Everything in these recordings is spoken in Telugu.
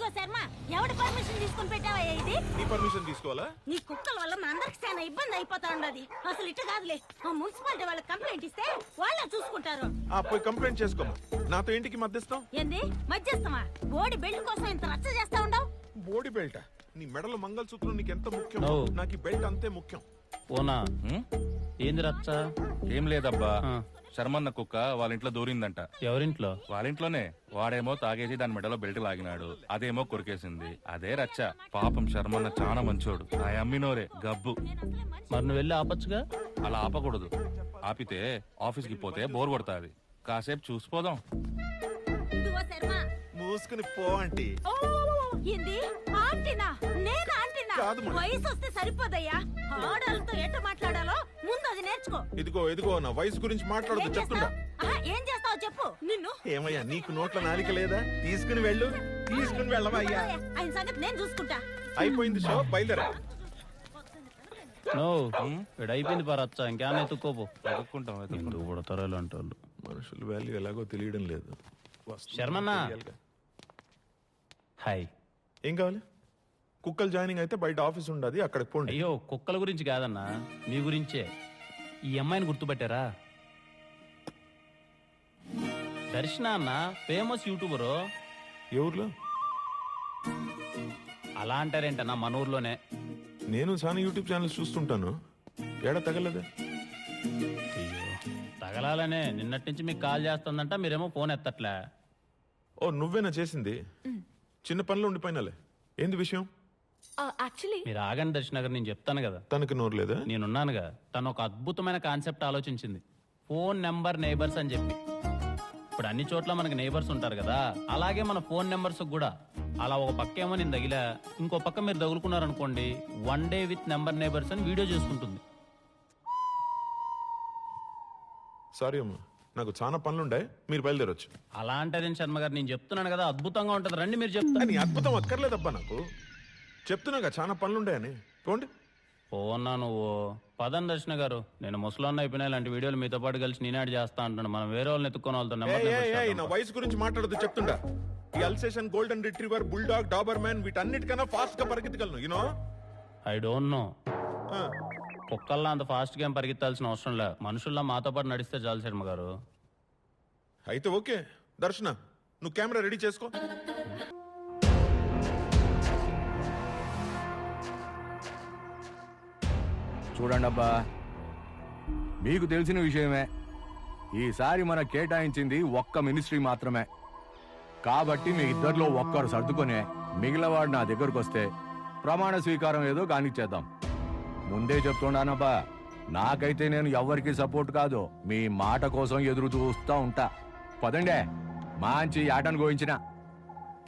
ఇదిగో శర్మ, ఎవడి పర్మిషన్ తీసుకుని పెట్టావయ్యా ఇది? నీ పర్మిషన్ తీసుకోవాలా? నీ కుక్కల వల్ల మా అందరికి చాలా ఇబ్బంది అయిపోతా ఉండదు. అసలు ఇట్ట కాదులే, ఆ మున్సిపాలిటీ వాళ్ళకి కంప్లైంట్ ఇస్తే వాళ్ళే చూసుకుంటారు. పోయి కంప్లైంట్ చేసుకోమా. నాతో ఇంటికి మధ్యస్థం ఏంది మధ్యస్థమా? బోడి బెల్ట్ కోసం ఇంత రచ్చ చేస్తా ఉండవు. బోడి బెల్ట్? నీ మెడలో మంగళసూత్రం నీకు ఎంత ముఖ్యం, నాకు ఈ బెల్ట్ అంతే ముఖ్యం. ఓనా ఏంది రచ్చ? ఏం లేదబ్బా, శర్మన్న కుక్క వాళ్ళ ఇంట్లో దూరిందంట. ఎవరింట్లో? వాళ్ళ ఇంట్లోనే. వాడేమో తాగేసి దాని మెడలో బెల్ట్ లాగినాడు, అదేమో కొరికేసింది. అదే రచ్చ. పాపం శర్మన్న చాలా మంచోడు. ఆ అమ్మినోరే గబ్బు. మరి నువ్వు వెళ్ళి ఆపచ్చుగా. అలా ఆపకూడదు. ఆపితే ఆఫీస్ కి పోతే బోర్ కొడతాది. కాసేపు చూసిపోదాం. ఇదిగో శర్మ, మూసుకుని పో ఆంటీ. ఏంది ఆంటీనా? నేను ఆంటీనా? వయసు వస్తే సరిపోదయ్యా. ఆడాలతో ఎట్ట మాట్లాడాలో ముందు అది నేర్చుకో. ఇదిగో నా వయసు గురించి మాట్లాడదు చెప్తుండా. ఏం చేస్తావు చెప్పు. నిన్ను ఏమయ్యా, నీకు నోట్ల నాలిక లేదా? తీసుకుని వెళ్ళు. తీసుకుని వెళ్ళవయ్యా. ఆయన సంగతి నేను చూసుకుంటా. అయిపోయింది షో, బయలుదేరా. అయిపోయింది పా రచ్చ. ఇంకేమైనా ఎత్తుక్కోపో. ఎదుక్కుంటాం. ఎందుకు పడతారో ఇలాంటి వాళ్ళు. మనుషుల వాల్యూ ఎలాగో తెలియడం లేదు. శర్మన్న హాయ్. ఏం కావాలి? కుక్కలు జాయినింగ్ అయితే బయట ఆఫీస్ ఉండదు, అక్కడికి పోండి. అయ్యో కుక్కల గురించి కాదన్నా, మీ గురించే. ఈ అమ్మాయిని గుర్తుపట్టారా? దర్శన అన్న, ఫేమస్ యూట్యూబరు. ఎవరిలో? అలా అంటారేంటన్నా, మన ఊర్లోనే. నేను చాలా యూట్యూబ్ ఛానల్స్ చూస్తుంటాను. ఏడా తగలదే? అయ్యో తగలాలనే నిన్నటి నుంచి మీకు కాల్ చేస్తుందంట, మీరేమో ఫోన్ ఎత్తట్లే. ఓ నువ్వేనా చేసింది? చిన్న పనిలో ఉండిపోయినాలే. ఏంది విషయం? మీరు ఆగండి దర్శన గారు, నేను చెప్తాను కదా. తనకి నోరు లేదా? నేనున్నానుగా. తను ఒక అద్భుతమైన కాన్సెప్ట్ ఆలోచించింది. ఫోన్ నెంబర్ నైబర్స్ అని చెప్పి. ఇప్పుడు అన్ని చోట్ల మనకి నైబర్స్ ఉంటారు కదా, అలాగే మన ఫోన్ నెంబర్స్ కూడా. అలా ఒక పక్క ఏమో నేను తగిలా, ఇంకో పక్క మీరు తగులుకున్నారనుకోండి, 1 డే విత్ నెంబర్ నైబర్స్ అని వీడియో చేసుకుంటుంది. సారీ అమ్మా, నాకు చాలా పనులుండే, మీరు బయలుదేరొచ్చు. అలా అంటారేం శర్మ గారు, నేను చెప్తున్నాను కదా అద్భుతంగా ఉంటది, రండి మీరు చెప్తాను. నీ అద్భుతం అక్కర్లేదబ్బా, నాకు చెప్తున్నాగా చాలా పనులుండాయని. పోండి. పోన్నా నువ్వు. పదం దర్శన గారు, నేను ముసలాన్న అయిపోయినా ఇలాంటి వీడియోలు మీతో పాటు కలిసి నేనాడు చేస్తా అంటాను. మనం వేరే వాళ్ళని ఎత్తుకొని వాళ్ళతో నా వయసు గురించి మాట్లాడదు చెప్తుండా. ఈ Alsatian, golden retriever, bulldog, Doberman వీటన్నిటికన్నా ఫాస్ట్ గా పరిగెత్తగలను. You know I don't know. కుక్కల్లా అంత ఫాస్ట్ గా పరిగెత్తాల్సిన అవసరం లే, మనుషుల్లా మాతో పాటు నడిస్తే చాలు శర్మ గారు. అయితే ఓకే. దర్శన, నువ్వు కెమెరా రెడీ చేసుకో. చూడండి అబ్బా, మీకు తెలిసిన విషయమే. ఈసారి మన కేటాయించింది ఒక్క మినిస్ట్రీ మాత్రమే. కాబట్టి మీ ఇద్దరిలో ఒక్కరు సర్దుకొని మిగిలినవాడు నా దగ్గరకు వస్తే ప్రమాణ స్వీకారం ఏదో కానిచ్చేద్దాం. ముందే చెప్తున్నానబ్బా, నాకైతే నేను ఎవరికి సపోర్ట్ కాదు, మీ మాట కోసం ఎదురు చూస్తూ ఉంటా. పదండే, మంచి ఆటను గోయించిన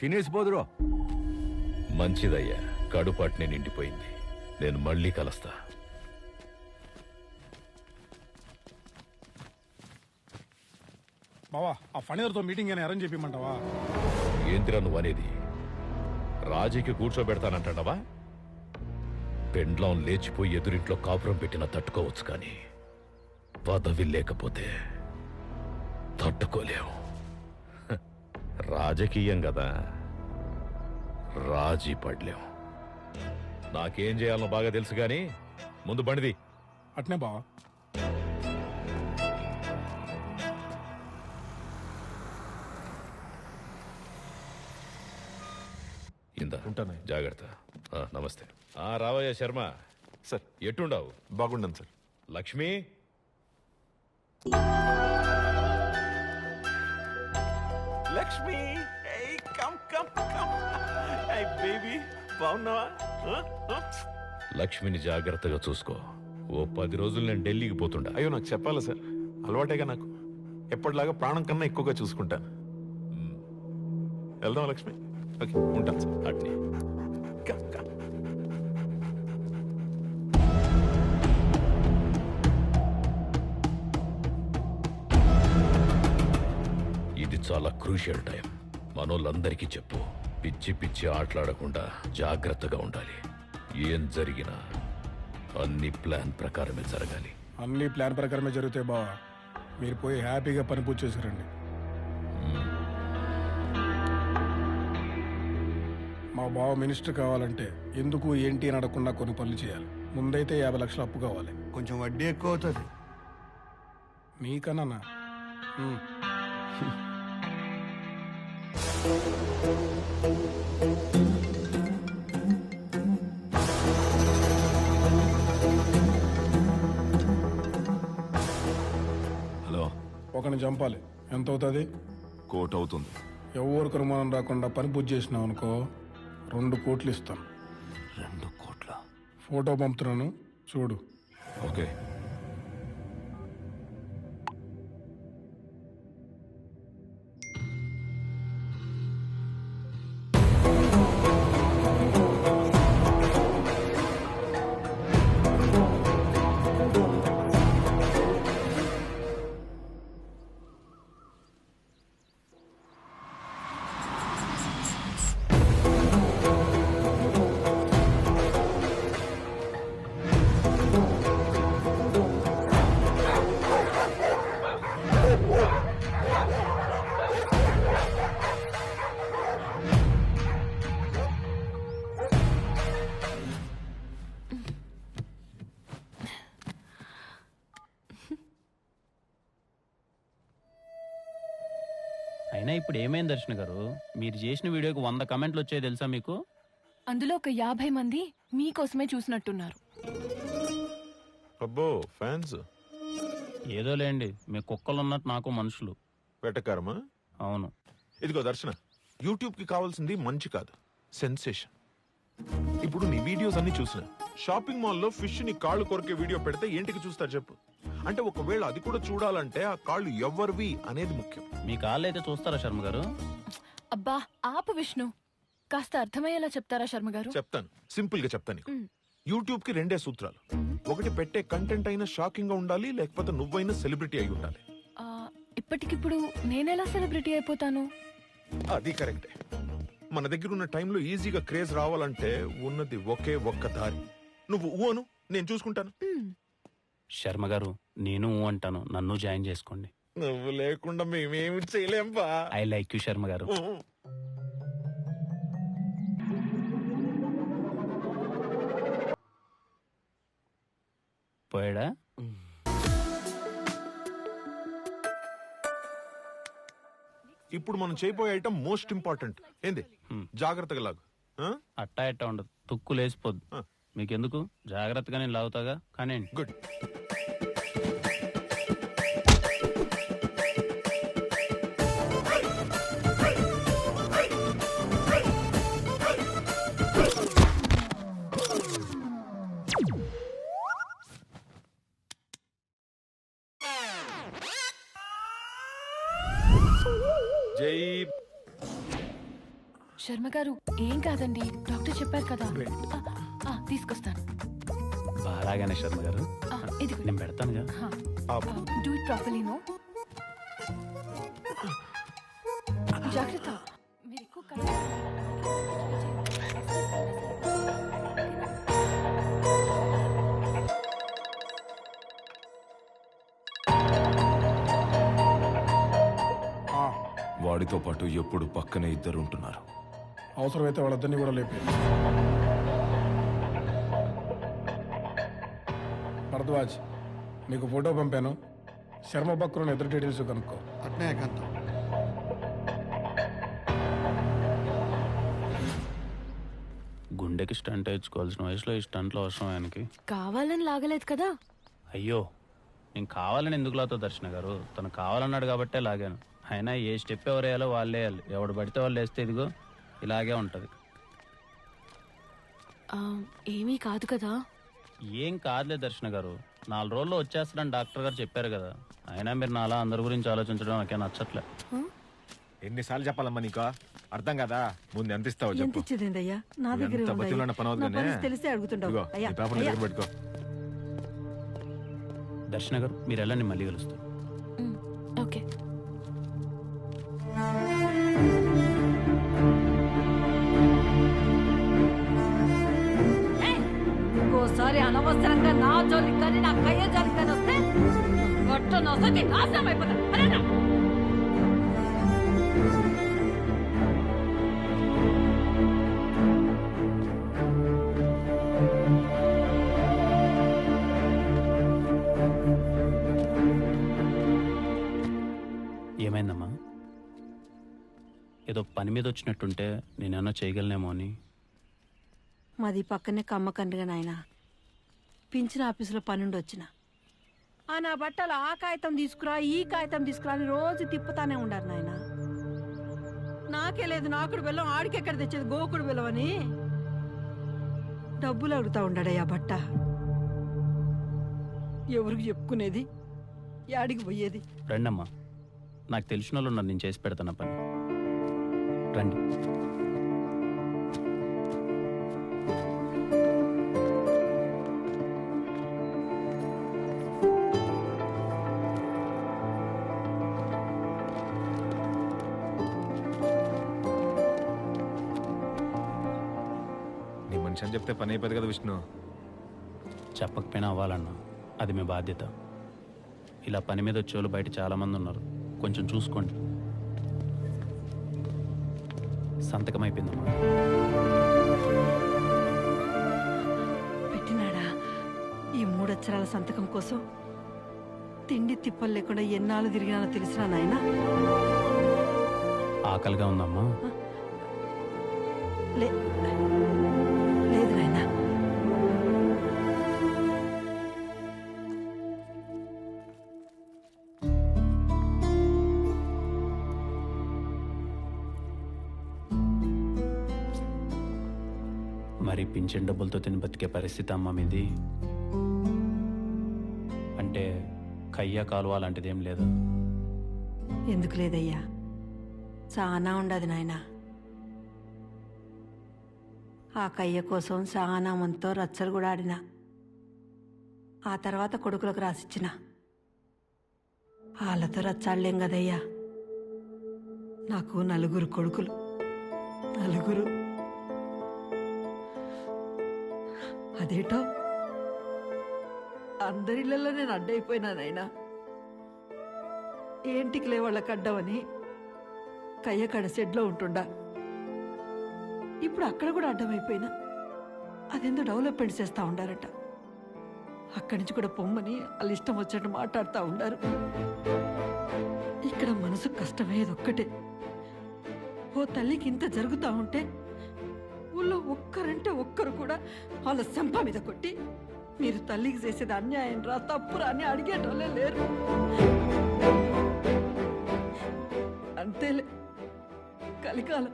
తినేసిపోదురు. మంచిదయ్యా, కడుపాటిని నిండిపోయింది. నేను మళ్ళీ కలుస్తా. బావా, ఆ ఫణిధర్తో మీటింగ్ అని అరేంజ్ చెప్పమంటావా? ఏంటిరా నువ్వు అనేది? రాజీకి కూర్చోబెడతానంటావా? పెండ్లం లేచిపోయి ఎదురింట్లో కాపురం పెట్టినా తట్టుకోవచ్చు, కానీ పదవి లేకపోతే తట్టుకోలేవు. రాజకీయం కదా, రాజీ పడలేం. నాకేం చేయాలనో బాగా తెలుసు, గాని ముందు బండిది. అట్నే బావా. ఇందా ఉంటాను. జాగ్రత్త. నమస్తే. రావయ్య శర్మ. సార్, ఎట్టుండవు? బాగుండను sir. Lakshmi, Lakshmi, come come come. Baby, బాగున్నావా? లక్ష్మిని జాగ్రత్తగా చూసుకో. ఓ 10 రోజులు నేను ఢిల్లీకి పోతుండా. అయ్యో, నాకు చెప్పాలా సార్? అలవాటేగా నాకు. ఎప్పటిలాగా ప్రాణం కన్నా ఎక్కువగా చూసుకుంటాను. వెళ్దాం లక్ష్మి. ఓకే, ఉంటాను సార్. అట్నే. ఇది చాలా క్రూషియల్ టైం. మనోళ్ళందరికీ చెప్పు, పిచ్చి పిచ్చి ఆటలాడకుండా జాగ్రత్తగా ఉండాలి. ఏం జరిగినా అన్ని ప్లాన్ ప్రకారమే జరగాలి. అన్ని ప్లాన్ ప్రకారమే జరుగుతాయి బావా. మీరు పోయి హ్యాపీగా పని పూర్తి చేసిరండి. బావ మినిస్టర్ కావాలంటే ఎందుకు ఏంటి అని అడగకుండా కొన్ని పనులు చేయాలి. ముందైతే 50 లక్షలు అప్పు కావాలి. కొంచెం వడ్డీ ఎక్కువ అవుతుంది. నీకన్నా హలో, ఒకరిని చంపాలి. ఎంత అవుతుంది? కోట్ అవుతుంది. ఎవరికి అనుమానం రాకుండా పని పూర్తి చేసినావు అనుకో 2 కోట్లు ఇస్తాను. 2 కోట్ల? ఫోటో పంపుతున్నాను చూడు. ఓకే. అయినా ఇప్పుడు ఏమైంది దర్శన గారు? మీరు చేసిన వీడియోకి 100 కమెంట్లు వచ్చాయి తెలుసా మీకు? అందులో ఒక 50 మంది మీకోసమే చూసినట్టున్నారు. అబ్బో ఫ్యాన్స్. ఏదో లేండి, మీ కుక్కలు ఉన్నట్టు నాకు మనుషులు. వెటకారమా? అవును. ఇదిగో దర్శన, యూట్యూబ్ కి కావాల్సింది మంచి కాదు, సెన్సేషన్. ఇప్పుడు నీ వీడియోస్ అన్ని చూసిన షాపింగ్ మాల్లో ఫిష్ ని కాళ్ళు కొరికే వీడియో పెడితే ఏంటికి చూస్తారు చెప్పు? అంటే ఒకవేళ అది కూడా చూడాలంటే ఆ కాళ్ళు ఎవరివి అనేది ముఖ్యం. మీ కాళ్ళు అయితే చూస్తారా శర్మ గారు? అబ్బా ఆపు విష్ణు, కాస్త అర్థమయ్యేలా చెప్తారా శర్మ గారు? చెప్తాను, సింపుల్ గా చెప్తాను నీకు. యూట్యూబ్ కి 2 సూత్రాలు. ఒకటి, పెట్టే కంటెంట్ అయినా షాకింగ్ గా ఉండాలి, లేకపోతే నువ్వైనా సెలబ్రిటీ అయి ఉండాలి. ఇప్పటికిప్పుడు నేనెలా సెలబ్రిటీ అయిపోతాను? అది కరెక్టే. మన దగ్గర ఉన్న టైంలో ఈజీగా క్రేజ్ రావాలంటే ఉన్నది ఒకే ఒక్క దారి. నువ్వు ఊను, నేను చూసుకుంటాను. శర్మ గారు, నేను అంటాను, నన్ను జాయిన్ చేసుకోండి. నువ్వు లేకుండా మేమేమి చేయలేం బా. ఐ లైక్ యూ శర్మ గారు. పోయాడా? ఇప్పుడు మనం చేయబోయే ఐటమ్ మోస్ట్ ఇంపార్టెంట్. ఏంది? జాగ్రత్తగా లాగు. అట్టా ఎట్టా ఉండదు, తుక్కు లేసిపోద్దు. మీకెందుకు, జాగ్రత్తగా నేను లాగుతాగా. కానీ గుడ్. జై. శర్మ గారు ఏం కాదండి, డాక్టర్ చెప్పారు కదా. తీసుకొస్తాను. బాగానే శర్మ గారు, ఇది నేను పెడతానుగా. Do it properly. నో జాగ్రత్త. మీరు ఎక్కువ వాడితో పాటు ఎప్పుడు పక్కనే 2 ఉంటున్నారు. అవసరమైతే వాళ్ళిద్దరిని కూడా లేపి. భరద్వాజ్, నీకు ఫోటో పంపాను. శర్మ బక్రు ఎదురు డీటెయిల్స్ కనుక్కో. అట్నే ఏకాంతం. గుండెకి స్టంట్ వేయించుకోవాల్సిన వయసులో ఈ స్టంట్లో అవసరం ఆయనకి. కావాలని లాగలేదు కదా. అయ్యో, నేను కావాలని ఎందుకు లాతో దర్శన గారు? తను కావాలన్నాడు కాబట్టే లాగాను. అయినా ఏ స్టెప్ ఎవరు వేయాలో వాళ్ళే వేయాలి. ఎవడు పడితే వాళ్ళు వేస్తే ఇదిగో ఇలాగే ఉంటది. ఏమీ కాదు కదా. ఏం కాదులే దర్శన గారు, 4 రోజుల్లో వచ్చేస్తాడని డాక్టర్ గారు చెప్పారు కదా. అయినా మీరు నాలా అందరి గురించి ఆలోచించడం నాకే నచ్చట్లే. ఎన్నిసార్లు చెప్పాలమ్మా నీకు? అర్థం కదా. ముందు ఎంత ఇస్తావు ఎంత చెప్పు. ఇచ్చేదేందయ్యా? నా దగ్గర ఎంత ఉందయ్యా. బతిలాడిన పని నా అవుతుందనే. పరిస్థితి తెలిసే అడుగుతుంటావు. ఇదిగో, అయ్యా, ఈ పేపర్ అయ్యా. దగ్గర పెట్టుకో. దర్శన గారు, మీరు వెళ్ళండి, మళ్ళీ కలుస్తారు. ఓకే. ఇంకోసారి అనవసరంగా నా జోలికి కానీ నా కయ్య జోలికి కానీ వస్తే గొట్ట నొసటి నాశనం అయిపోతా. ఏదో పని మీద వచ్చినట్టుంటే నేనేమన్నా చేయగలనేమో అని. మాది పక్కనే కమ్మకండ్రిగా నాయన. పింఛన్ ఆఫీసులో పనుండి వచ్చిన. నా బట్టలు ఆ కాగితం తీసుకురా ఈ కాగితం తీసుకురా అని రోజు తిప్పుతానే ఉండారు నాయన. నాకే లేదు నాకుడు బెల్లం ఆడికెక్కడ తెచ్చేది గోకుడు బెల్లం అని డబ్బులు అడుగుతా ఉండాడయ్యా బట్ట. ఎవరికి చెప్పుకునేది, యాడికి పోయేది? రండమ్మా, నాకు తెలిసిన వాళ్ళు ఉన్నారు, నేను చేసి పెడతాను పని. రండి. నీ మనిషి అని చెప్తే పని అయిపోదు కదా విష్ణు. చెప్పకపోయినా అవ్వాలన్నా, అది మీ బాధ్యత. ఇలా పని మీద వచ్చేవాళ్ళు బయట చాలామంది ఉన్నారు, కొంచెం చూసుకోండి. సంతకం అయిపోయిందమ్మా. పెట్టినాడా? ఈ 3 అక్షరాల సంతకం కోసం తిండి తిప్పలు లేకుండా ఎన్నాళ్ళు తిరిగినానో తెలిసినా నాయన. ఆకలిగా ఉందమ్మా? లేదు నాయన. మరి పింఛన్ డబ్బులతో తిని బతికే పరిస్థితి అమ్మ మీది. అంటే కయ్య కాలువ లాంటిదేం లేదా? ఎందుకు లేదయ్యా, చాలా ఉండదు నాయన. ఆ కయ్య కోసం చాలా మందితో రచ్చలు కూడా ఆడినా. ఆ తర్వాత కొడుకులకు రాసిచ్చిన. వాళ్ళతో రచ్చాడలేం కదయ్యా. నాకు 4 కొడుకులు, 4. అదేటో అందరిళ్ళల్లో నేను అడ్డైపోయినానైనా. ఏంటికి లేవాళ్ళకి అడ్డమని కయ్యకాడ షెడ్లో ఉంటుండా. ఇప్పుడు అక్కడ కూడా అడ్డమైపోయినా. అదేందో డెవలప్మెంట్ చేస్తూ ఉండారట. అక్కడి నుంచి కూడా పొమ్మని వాళ్ళు ఇష్టం వచ్చినట్టు మాట్లాడుతూ ఉండారు. ఇక్కడ మనసు కష్టమయ్యేది ఒక్కటే. ఓ తల్లికి ఇంత జరుగుతూ ఉంటే ఊళ్ళో ఒక్కరంటే ఒక్కరు కూడా వాళ్ళ సంప మీద కొట్టి మీరు తల్లికి చేసేది అన్యాయం రా, తప్పురా అని అడిగేటోళ్ళే లేరు. అంతేలే, కలికాలం.